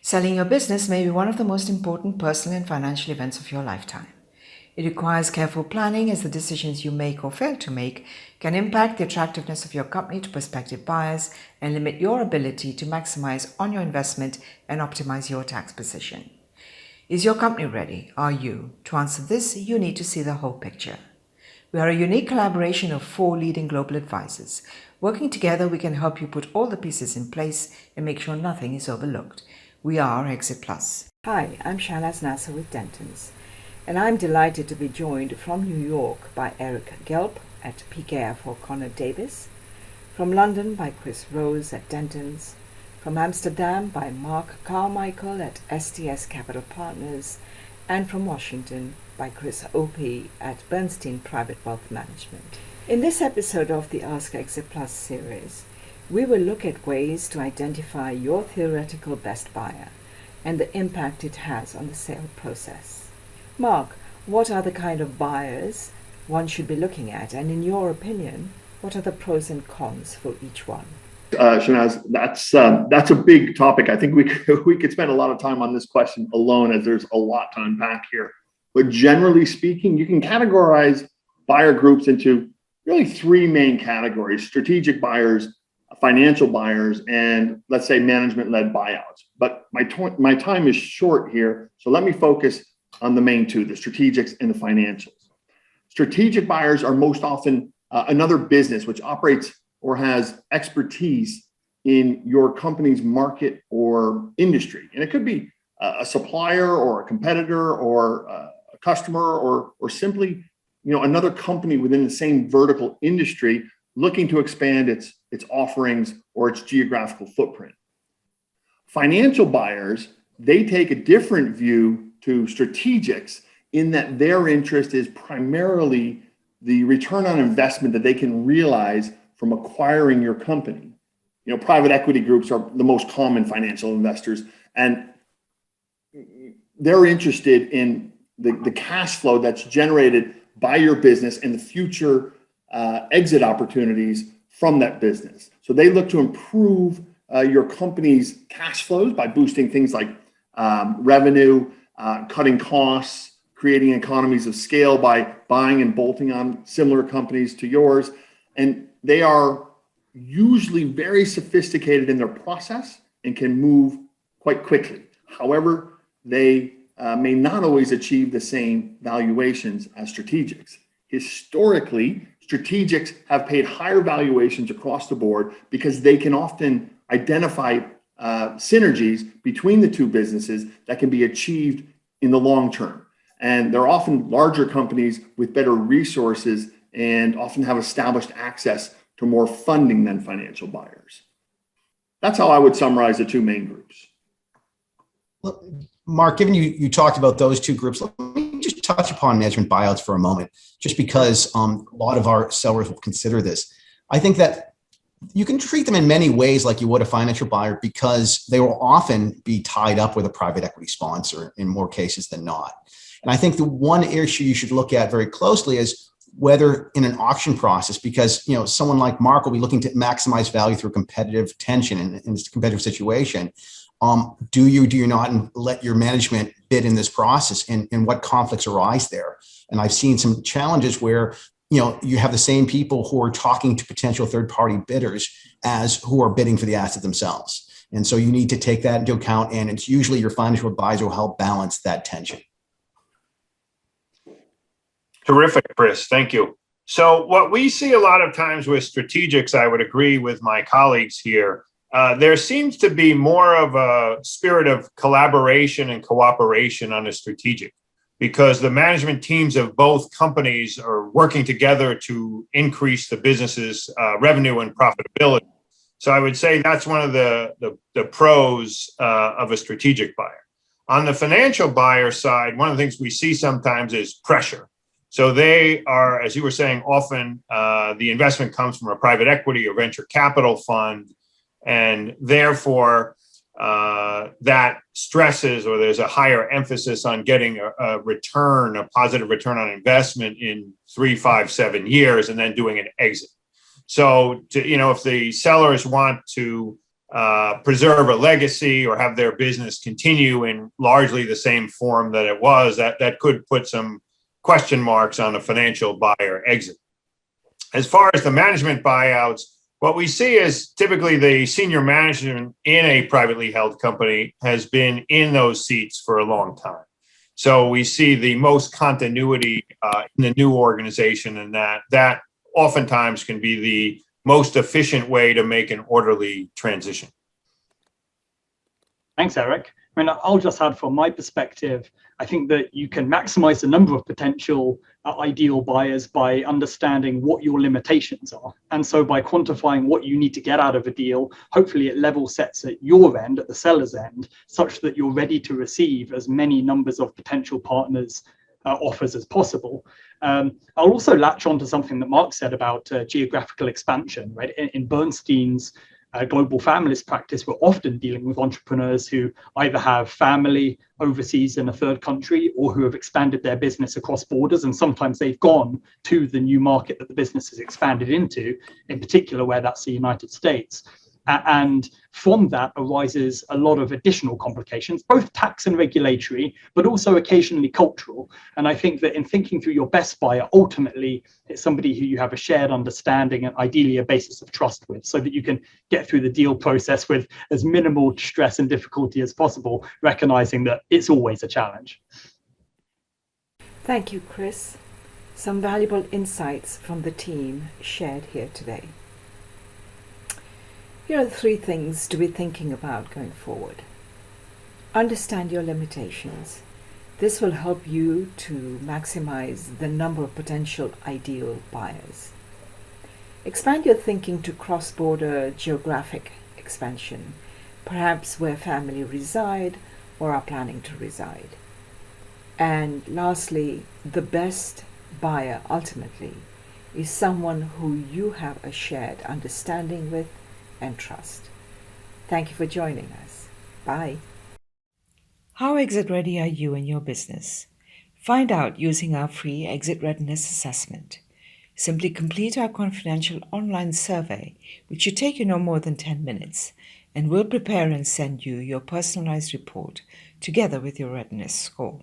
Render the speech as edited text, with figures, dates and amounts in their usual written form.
Selling your business may be one of the most important personal and financial events of your lifetime. It requires careful planning as the decisions you make or fail to make can impact the attractiveness of your company to prospective buyers and limit your ability to maximize on your investment and optimize your tax position. Is your company ready? Are you? To answer this, you need to see the whole picture. We are a unique collaboration of 4 leading global advisors. Working together, we can help you put all the pieces in place and make sure nothing is overlooked. We are Exit Plus. Hi, I'm Shahnaz Nasser with Dentons, and I'm delighted to be joined from New York by Eric Gelb at PKF O'Connor Davis, from London by Chris Rose at Dentons, from Amsterdam by Mark Carmichael at STS Capital Partners, and from Washington by Chris Opie at Bernstein Private Wealth Management. In this episode of the Ask Exit Plus series, we will look at ways to identify your theoretical best buyer and the impact it has on the sale process. Mark, what are the kind of buyers one should be looking at, and in your opinion, what are the pros and cons for each one? Shahnaz, that's a big topic. I think we could spend a lot of time on this question alone, as there's a lot to unpack here. But generally speaking, you can categorize buyer groups into really 3 main categories: strategic buyers, financial buyers, and let's say management-led buyouts. But my time is short here, so let me focus on the main 2, the strategics and the financials. Strategic buyers are most often another business which operates or has expertise in your company's market or industry. And it could be a supplier or a competitor or a customer or simply another company within the same vertical industry looking to expand its offerings or its geographical footprint. Financial buyers, they take a different view to strategics in that their interest is primarily the return on investment that they can realize from acquiring your company. Private equity groups are the most common financial investors, and they're interested in the cash flow that's generated by your business and the future exit opportunities from that business. So they look to improve your company's cash flows by boosting things like revenue, cutting costs, creating economies of scale by buying and bolting on similar companies to yours. And they are usually very sophisticated in their process and can move quite quickly. However, they may not always achieve the same valuations as strategics. Historically, strategics have paid higher valuations across the board because they can often identify synergies between the 2 businesses that can be achieved in the long term. And they're often larger companies with better resources and often have established access to more funding than financial buyers. That's how I would summarize the 2 main groups. Well, Mark, given you talked about those 2 groups, let me just touch upon management buyouts for a moment, just because a lot of our sellers will consider this. I think that you can treat them in many ways like you would a financial buyer, because they will often be tied up with a private equity sponsor in more cases than not. And I think the one issue you should look at very closely is whether in an auction process, because someone like Mark will be looking to maximize value through competitive tension in this competitive situation. Do you not let your management bid in this process, and what conflicts arise there? And I've seen some challenges where you have the same people who are talking to potential third-party bidders as who are bidding for the asset themselves. And so you need to take that into account, and it's usually your financial advisor will help balance that tension. Terrific, Chris. Thank you. So what we see a lot of times with strategics, I would agree with my colleagues here, there seems to be more of a spirit of collaboration and cooperation on a strategic, because the management teams of both companies are working together to increase the business's revenue and profitability. So I would say that's one of the pros of a strategic buyer. On the financial buyer side, one of the things we see sometimes is pressure. So they are, as you were saying, often the investment comes from a private equity or venture capital fund, and therefore that stresses, or there's a higher emphasis on getting a return, a positive return on investment in 3, 5, 7 years, and then doing an exit. So if the sellers want to preserve a legacy or have their business continue in largely the same form that it was, that could put some question marks on a financial buyer exit. As far as the management buyouts, what we see is typically the senior management in a privately held company has been in those seats for a long time. So we see the most continuity in the new organization, and that oftentimes can be the most efficient way to make an orderly transition. Thanks, Eric. I mean, I'll just add from my perspective, I think that you can maximize the number of potential ideal buyers by understanding what your limitations are. And so by quantifying what you need to get out of a deal, hopefully it level sets at your end, at the seller's end, such that you're ready to receive as many numbers of potential partners offers as possible. I'll also latch on to something that Mark said about geographical expansion, right? In Bernstein's global families practice, we're often dealing with entrepreneurs who either have family overseas in a third country or who have expanded their business across borders. And sometimes they've gone to the new market that the business has expanded into, in particular where that's the United States. And from that arises a lot of additional complications, both tax and regulatory, but also occasionally cultural. And I think that in thinking through your best buyer, ultimately, it's somebody who you have a shared understanding and ideally a basis of trust with, so that you can get through the deal process with as minimal stress and difficulty as possible, recognizing that it's always a challenge. Thank you, Chris. Some valuable insights from the team shared here today. Here are the 3 things to be thinking about going forward. Understand your limitations. This will help you to maximize the number of potential ideal buyers. Expand your thinking to cross-border geographic expansion, perhaps where family reside or are planning to reside. And lastly, the best buyer ultimately is someone who you have a shared understanding with and trust. Thank you for joining us. Bye. How exit ready are you in your business? Find out using our free exit readiness assessment. Simply complete our confidential online survey, which should take you no more than 10 minutes, and we'll prepare and send you your personalized report together with your readiness score.